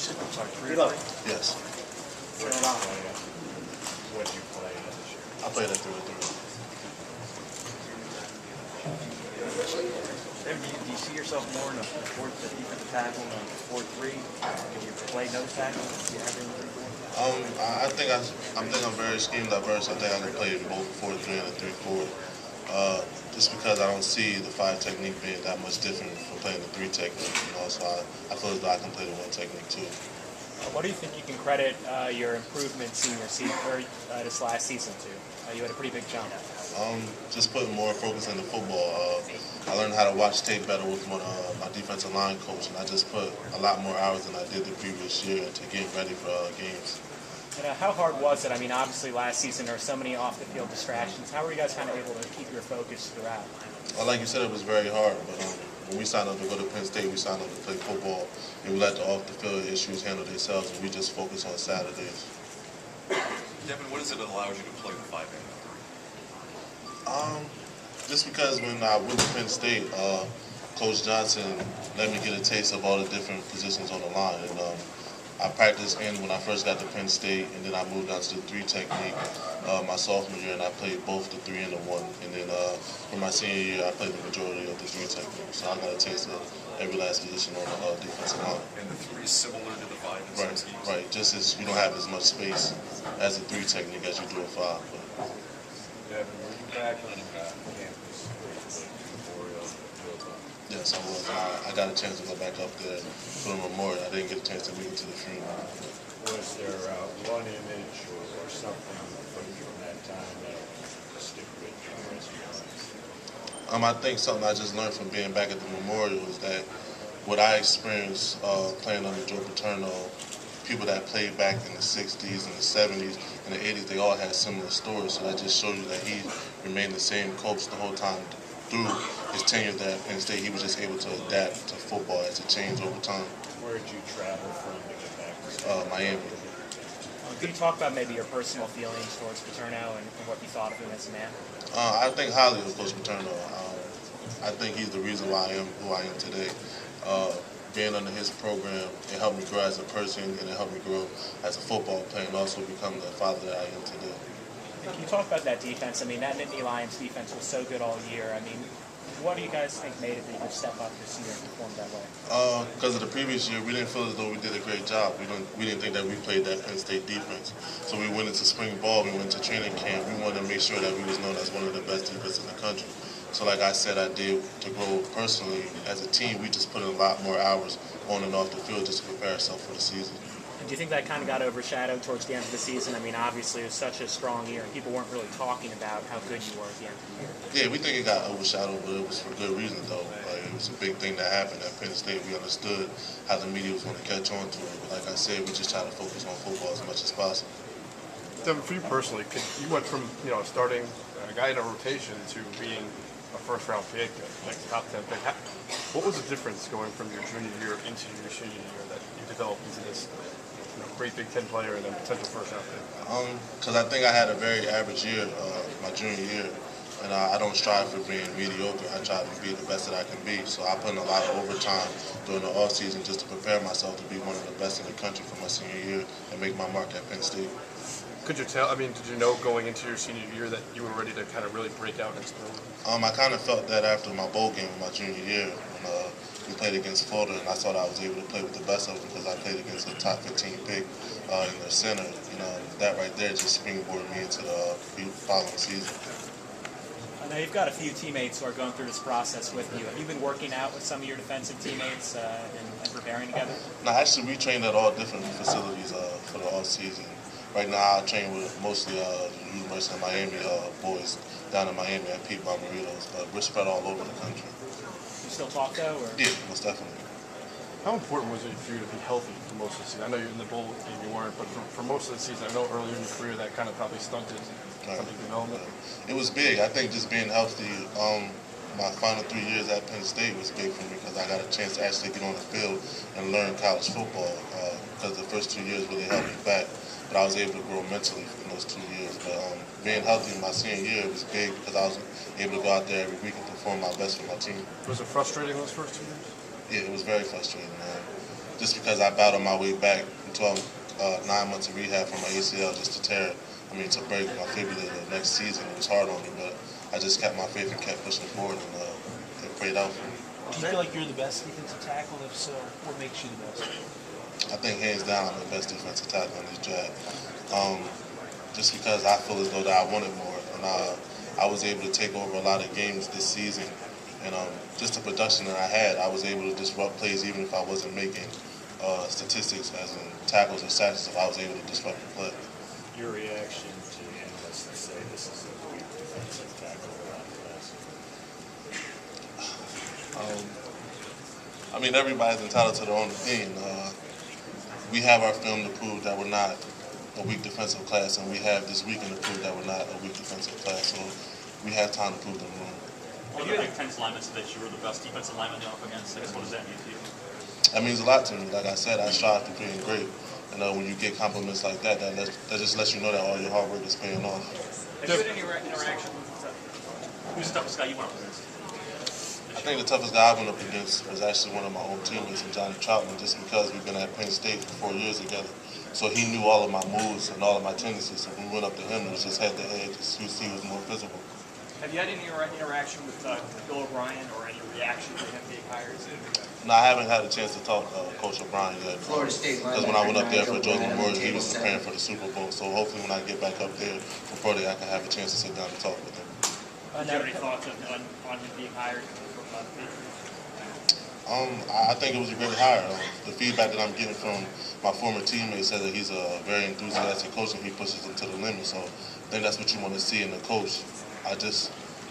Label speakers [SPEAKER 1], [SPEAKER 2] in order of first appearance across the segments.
[SPEAKER 1] said, I'm sorry, 3
[SPEAKER 2] Reload.
[SPEAKER 1] or 3?
[SPEAKER 3] Yes.
[SPEAKER 2] Turn it on.
[SPEAKER 4] What do you play this year?
[SPEAKER 3] I played at 3-3.
[SPEAKER 1] Devon, do you see yourself more in a fourth defensive tackle than a 4-3? Can you play nose tackle? Do you have any 3-4?
[SPEAKER 3] I think I'm very scheme diverse. I think I can play in both 4-3 and a 3-4. Just because I don't see the 5 technique being that much different from playing the 3 technique, so I feel as though I can play the 1 technique too.
[SPEAKER 5] What do you think you can credit your improvement senior season or this last season to? You had a pretty big jump.
[SPEAKER 3] Just putting more focus into football. I learned how to watch tape better with my defensive line coach, and I just put a lot more hours than I did the previous year into getting ready for games.
[SPEAKER 5] And how hard was it? I mean, obviously last season there were so many off-the-field distractions. How were you guys kind of able to keep your focus throughout?
[SPEAKER 3] Well, like you said, it was very hard, but when we signed up to go to Penn State, we signed up to play football, and we let the off-the-field issues handle themselves, and we just focused on Saturdays.
[SPEAKER 6] Devon, what is it that allows you to play the 5 and 3?
[SPEAKER 3] Just because when I went to Penn State, Coach Johnson let me get a taste of all the different positions on the line. And I practiced when I first got to Penn State, and then I moved on to the 3 technique my sophomore year, and I played both the 3 and the 1. And then for my senior year, I played the majority of the 3 technique. So I got a taste of every last position on the defensive line.
[SPEAKER 6] And the 3 is similar to the 5 in some schemes?
[SPEAKER 3] Right. Just as you don't have as much space as a 3 technique as you do a 5. But.
[SPEAKER 4] Devon, were you back on campus for the Memorial Hilltop?
[SPEAKER 3] Yes, I was. I got a chance to go back up there for the memorial. I didn't get a chance to make it to the funeral.
[SPEAKER 4] Was there one image or something from that time that stick with you the rest of your life?
[SPEAKER 3] I think something I just learned from being back at the memorial is that what I experienced playing under Joe Paterno, people that played back in the 60s and the 70s and the 80s, they all had similar stories. So that just shows you that he remained the same coach the whole time through his tenure there at Penn State. He was just able to adapt to football as it changed over time.
[SPEAKER 4] Where did you travel from to get back?
[SPEAKER 3] Miami.
[SPEAKER 5] Can you talk about maybe your personal feelings towards Paterno and what you thought of him as a man?
[SPEAKER 3] I think highly of Coach Paterno. I think he's the reason why I am who I am today. Being under his program, it helped me grow as a person, and it helped me grow as a football player, and also become the father that I am today.
[SPEAKER 5] And can you talk about that defense? I mean, that Nittany Lions defense was so good all year. I mean, what do you guys think made it that you could step up this year and perform that way?
[SPEAKER 3] Because of the previous year, we didn't feel as though we did a great job. We didn't think that we played that Penn State defense. So we went into spring ball, we went to training camp. We wanted to make sure that we was known as one of the best defenses in the country. So like I said, I did to grow personally. As a team, we just put in a lot more hours on and off the field just to prepare ourselves for the season.
[SPEAKER 5] And do you think that kind of got overshadowed towards the end of the season? I mean, obviously it was such a strong year, and people weren't really talking about how good you were at the end of the year.
[SPEAKER 3] Yeah, we think it got overshadowed, but it was for good reason, though. It was a big thing that happened at Penn State. We understood how the media was going to catch on to it. But like I said, we just try to focus on football as much as possible.
[SPEAKER 7] Devon, for you personally, you went from starting a guy in a rotation to being a first-round pick, like top 10 pick. What was the difference going from your junior year into your senior year that you developed into this great Big Ten player and then potential first-round pick?
[SPEAKER 3] Because I think I had a very average year my junior year, and I don't strive for being mediocre. I try to be the best that I can be. So I put in a lot of overtime during the offseason just to prepare myself to be one of the best in the country for my senior year and make my mark at Penn State.
[SPEAKER 7] Could you tell, did you know going into your senior year that you were ready to kind of really break out and explode?
[SPEAKER 3] I kind of felt that after my bowl game my junior year when we played against Florida, and I thought I was able to play with the best of them because I played against a top 15 pick in their center. That right there just springboarded me into the following season.
[SPEAKER 5] I know you've got a few teammates who are going through this process with you. Have you been working out with some of your defensive teammates and preparing together?
[SPEAKER 3] No, actually, we trained at all different facilities for the off season. Right now, I train with mostly the University of Miami boys down in Miami at Pete Bomarito's, but we're spread all over the country.
[SPEAKER 5] You still talk though? Or?
[SPEAKER 3] Yeah, most definitely.
[SPEAKER 7] How important was it for you to be healthy for most of the season? I know you're in the bowl game, you weren't, but for most of the season, I know earlier in your career that kind of probably stunted some of your development.
[SPEAKER 3] It was big. I think just being healthy, my final 3 years at Penn State was big for me because I got a chance to actually get on the field and learn college football because the first 2 years really held me back. But I was able to grow mentally in those 2 years. But being healthy in my senior year was big because I was able to go out there every week and perform my best for my team.
[SPEAKER 7] Was it frustrating those first 2 years?
[SPEAKER 3] Yeah, it was very frustrating, man. just because I battled my way back in 9 months of rehab from my ACL just to to break my fibula the next season. It was hard on me, but I just kept my faith and kept pushing forward, and it played out for me.
[SPEAKER 2] Do you feel like you're the best defensive tackle? If so, what makes you the best?
[SPEAKER 3] I think hands down I'm the best defensive tackle in this draft. Just because I feel as though that I wanted more, and I was able to take over a lot of games this season, and just the production that I had, I was able to disrupt plays even if I wasn't making statistics as in tackles or sacks. If I was able to disrupt the play.
[SPEAKER 4] Your reaction to analysts that say this is a weak defensive tackle around the class?
[SPEAKER 3] I mean, everybody's entitled to their own opinion. We have our film to prove that we're not a weak defensive class, and we have this weekend to prove that we're not a weak defensive class. So we have time to prove them wrong.
[SPEAKER 6] One of the Big Ten's linemen said that you were the best defensive lineman you're up against. I guess what does that mean to you?
[SPEAKER 3] That means a lot to me. Like I said, I strive to being great. And when you get compliments like that, that just lets you know that all your hard work is paying off.
[SPEAKER 6] Have you had any interaction with who's the toughest guy you went up against?
[SPEAKER 3] I think the toughest guy I went up against was actually one of my old teammates, Johnny Troutman, just because we've been at Penn State for 4 years together. So he knew all of my moves and all of my tendencies. So when we went up to him, it was just head to head, just who he was more visible.
[SPEAKER 8] Have you had any interaction with Bill O'Brien or any reaction to him being hired?
[SPEAKER 3] No, I haven't had a chance to talk to Coach O'Brien yet.
[SPEAKER 9] Florida State
[SPEAKER 3] because when I went up there for Jordan Memorial, he was preparing for the Super Bowl. So hopefully when I get back up there for Pro Day, I can have a chance to sit down and talk with him.
[SPEAKER 8] Do you have any thoughts on him being hired from the Patriots?
[SPEAKER 3] I think it was a great hire. The feedback that I'm getting from my former teammates said that he's a very enthusiastic coach and he pushes them to the limit. So I think that's what you want to see in the coach. I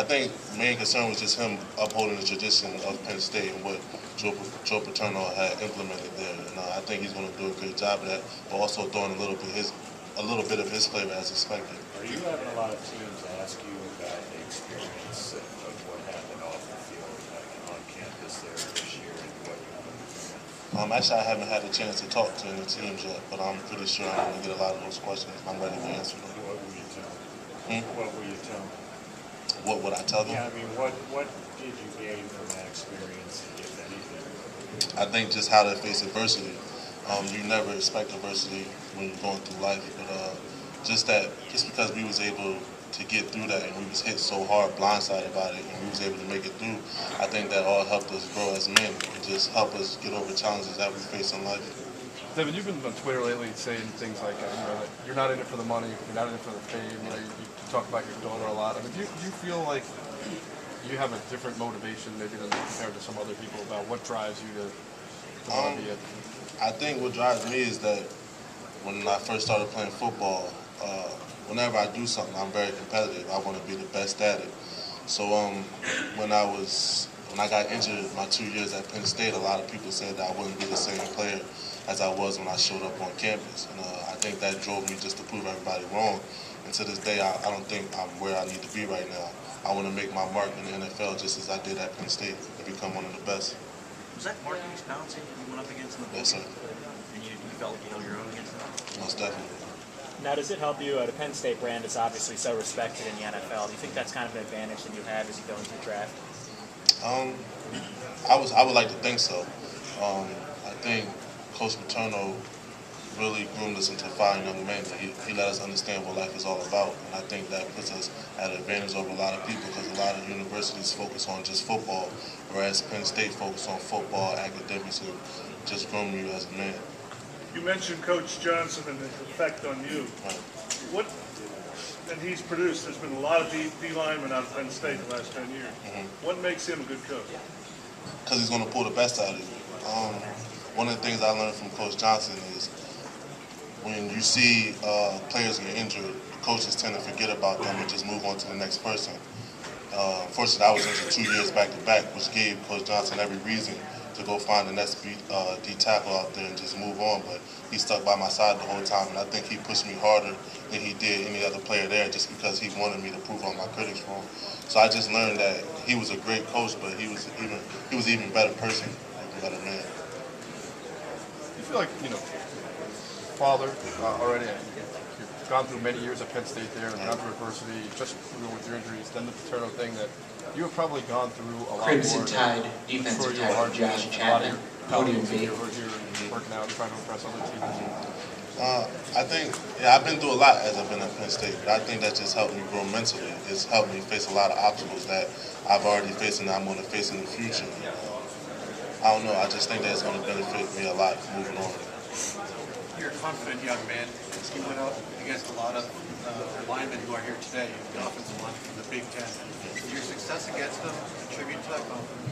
[SPEAKER 3] think the main concern was just him upholding the tradition of Penn State and what Joe Paterno had implemented there. And I think he's going to do a great job of that, but also throwing a little bit of his flavor as expected.
[SPEAKER 4] Are you having a lot of teams ask you about the experience of what happened off the field on campus there this year and what you want to do?
[SPEAKER 3] Actually, I haven't had a chance to talk to any teams yet, but I'm pretty sure I'm going to get a lot of those questions. I'm ready to answer them.
[SPEAKER 4] What will you tell them? What will you tell them?
[SPEAKER 3] What would I tell them?
[SPEAKER 4] Yeah, I mean, what did you gain from that experience, if anything?
[SPEAKER 3] I think just how to face adversity. You never expect adversity when you're going through life, but just because we was able to get through that and we was hit so hard, blindsided by it, and we was able to make it through, I think that all helped us grow as men and just help us get over challenges that we face in life.
[SPEAKER 7] Devin, you've been on Twitter lately saying things like, that you're not in it for the money, you're not in it for the fame. You talk about your daughter a lot. I mean, do you feel like you have a different motivation maybe than compared to some other people about what drives you to want to be it?
[SPEAKER 3] I think what drives me is that when I first started playing football, whenever I do something, I'm very competitive. I want to be the best at it. So when I got injured my 2 years at Penn State, a lot of people said that I wouldn't be the same player as I was when I showed up on campus. And I think that drove me just to prove everybody wrong. And to this day, I don't think I'm where I need to be right now. I want to make my mark in the NFL just as I did at Penn State and become one of the best.
[SPEAKER 1] Was that Marquise Pouncey you went up against in the bowl?
[SPEAKER 3] Yes, sir.
[SPEAKER 1] And you felt like you held your own against him?
[SPEAKER 3] Most definitely.
[SPEAKER 5] Now, does it help you? The Penn State brand is obviously so respected in the NFL. Do you think that's kind of an advantage that you have as you go into the draft?
[SPEAKER 3] I would like to think so. I think Coach Paterno really groomed us into fine young men. He let us understand what life is all about, and I think that puts us at an advantage over a lot of people because a lot of universities focus on just football, whereas Penn State focus on football, academics, and just groom you as a man.
[SPEAKER 10] You mentioned Coach Johnson and his effect on you.
[SPEAKER 3] Right.
[SPEAKER 10] What that he's produced, there's been a lot of D linemen out of Penn State the last 10 years. What makes him a good coach?
[SPEAKER 3] Because he's going to pull the best out of you. One of the things I learned from Coach Johnson is when you see players get injured, coaches tend to forget about them and just move on to the next person. Unfortunately, I was injured 2 years back-to-back, which gave Coach Johnson every reason to go find the next D tackle out there and just move on. But he stuck by my side the whole time, and I think he pushed me harder than he did any other player there just because he wanted me to prove all my critics wrong. So I just learned that he was a great coach, but he was an even better person, a better man.
[SPEAKER 7] You feel like, father already, you've gone through many years at Penn State there, and gone through adversity, just with your injuries, then the Paterno thing, that you have probably gone through a lot
[SPEAKER 9] Crimson
[SPEAKER 7] more.
[SPEAKER 9] Tide defensive tackle Josh Chapman, podium B.
[SPEAKER 7] We're here in trying to impress other teams?
[SPEAKER 3] I think, yeah, I've been through a lot as I've been at Penn State, but I think that just helped me grow mentally. It's helped me face a lot of obstacles that I've already faced and I'm going to face in the future. I don't know, I just think that it's going to benefit me a lot moving on.
[SPEAKER 9] You're a confident young man. You went out against a lot of linemen who are here today, the offensive line from the Big Ten. Does your success against them contribute to that confidence?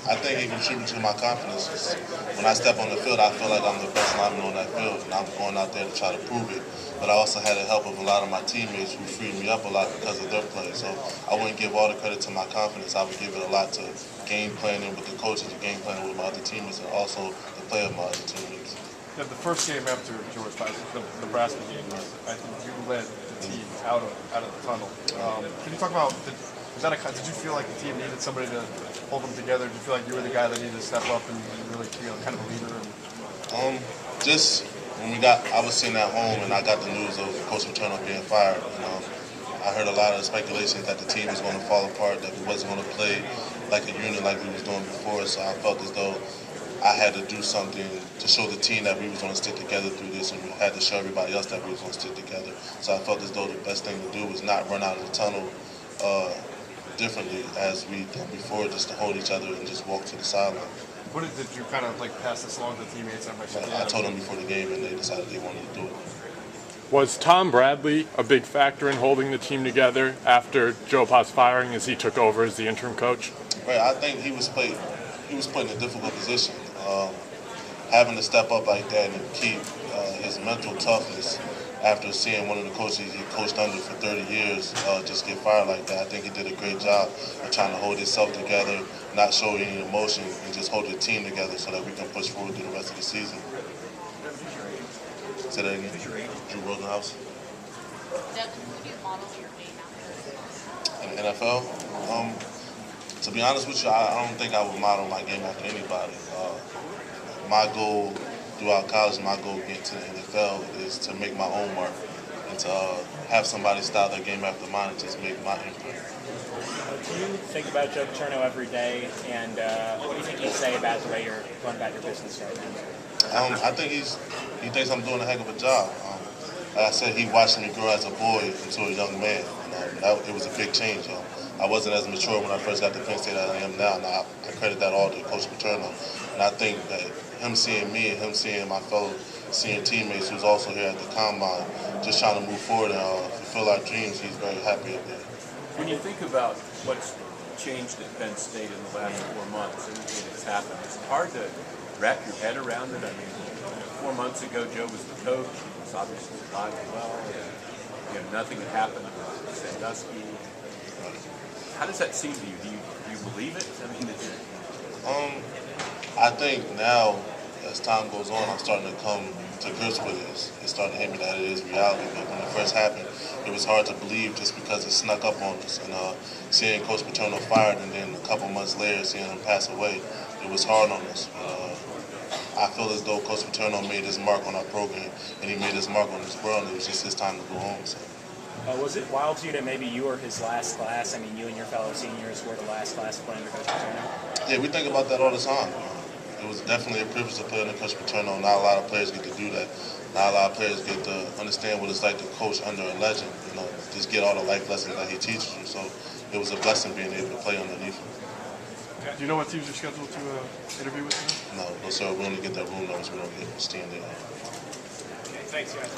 [SPEAKER 3] I think it contributes to my confidence. When I step on the field, I feel like I'm the best lineman on that field, and I'm going out there to try to prove it. But I also had the help of a lot of my teammates who freed me up a lot because of their play. So I wouldn't give all the credit to my confidence. I would give it a lot to game planning with the coaches, and game planning with my other teammates, and also the play of my other teammates.
[SPEAKER 7] Yeah, the first game after George passed, the Nebraska game, I think you led the team out of the tunnel. Can you talk about, did you feel like the team needed somebody to hold them together? Did you feel like you were the guy that needed to step up and really, kind of a leader?
[SPEAKER 3] Just when I was sitting at home and I got the news of Coach Paterno being fired, and I heard a lot of speculations that the team was going to fall apart, that we wasn't going to play like a unit like we was doing before. So I felt as though I had to do something to show the team that we was going to stick together through this, and we had to show everybody else that we was going to stick together. So I felt as though the best thing to do was not run out of the tunnel differently as we did before, just to hold each other and just walk to the sideline.
[SPEAKER 7] What did you kind of pass this along to the teammates?
[SPEAKER 3] I told them before the game, and they decided they wanted to do it.
[SPEAKER 11] Was Tom Bradley a big factor in holding the team together after Joe Pa's firing as he took over as the interim coach?
[SPEAKER 3] Right, I think he was put in a difficult position. Having to step up like that and keep his mental toughness after seeing one of the coaches he coached under for 30 years just get fired like that. I think he did a great job of trying to hold himself together, not show any emotion, and just hold the team together so that we can push forward through the rest of the season. Say that again. Drew Rosenhaus.
[SPEAKER 12] Devon, who do you model your game after?
[SPEAKER 3] In the NFL? To be honest with you, I don't think I would model my game after anybody. My goal throughout college, my goal getting to the NFL is to make my own mark and to have somebody style their game after mine and just make my impact.
[SPEAKER 5] Do you think about Joe Paterno every day, and what do you think he'd say about the way you're going about your business right now?
[SPEAKER 3] I think he thinks I'm doing a heck of a job. Like I said, he watched me grow as a boy into a young man. It was a big change. I wasn't as mature when I first got to Penn State as I am now, and I credit that all to Coach Paterno. And I think that him seeing me and him seeing my fellow senior teammates who's also here at the Combine, just trying to move forward and fulfill our dreams, he's very happy at that.
[SPEAKER 13] When you think about what's changed at Penn State in the last 4 months, everything that's happened, it's hard to wrap your head around it. I mean, 4 months ago, Joe was the coach. He was obviously alive and well. And, nothing had happened with Sandusky. How does that seem to you? Do you believe it? I mean,
[SPEAKER 3] I think now, as time goes on, I'm starting to come to grips with it. It's starting to hit me that it is reality. But when it first happened, it was hard to believe just because it snuck up on us. And seeing Coach Paterno fired and then a couple months later seeing him pass away, it was hard on us. I feel as though Coach Paterno made his mark on our program and he made his mark on this world, and it was just his time to go home. So.
[SPEAKER 5] Was it wild to you that maybe you were his last class? I mean, you and your fellow seniors were the last class playing under Coach Paterno.
[SPEAKER 3] Yeah, we think about that all the time. It was definitely a privilege to play under Coach Paterno. Not a lot of players get to do that. Not a lot of players get to understand what it's like to coach under a legend. Just get all the life lessons that he teaches you. So it was a blessing being able to play underneath him.
[SPEAKER 7] Do you know what teams are scheduled to interview with him?
[SPEAKER 3] No, sir. We only get that room notice. We don't get to stand there.
[SPEAKER 8] Thanks, guys.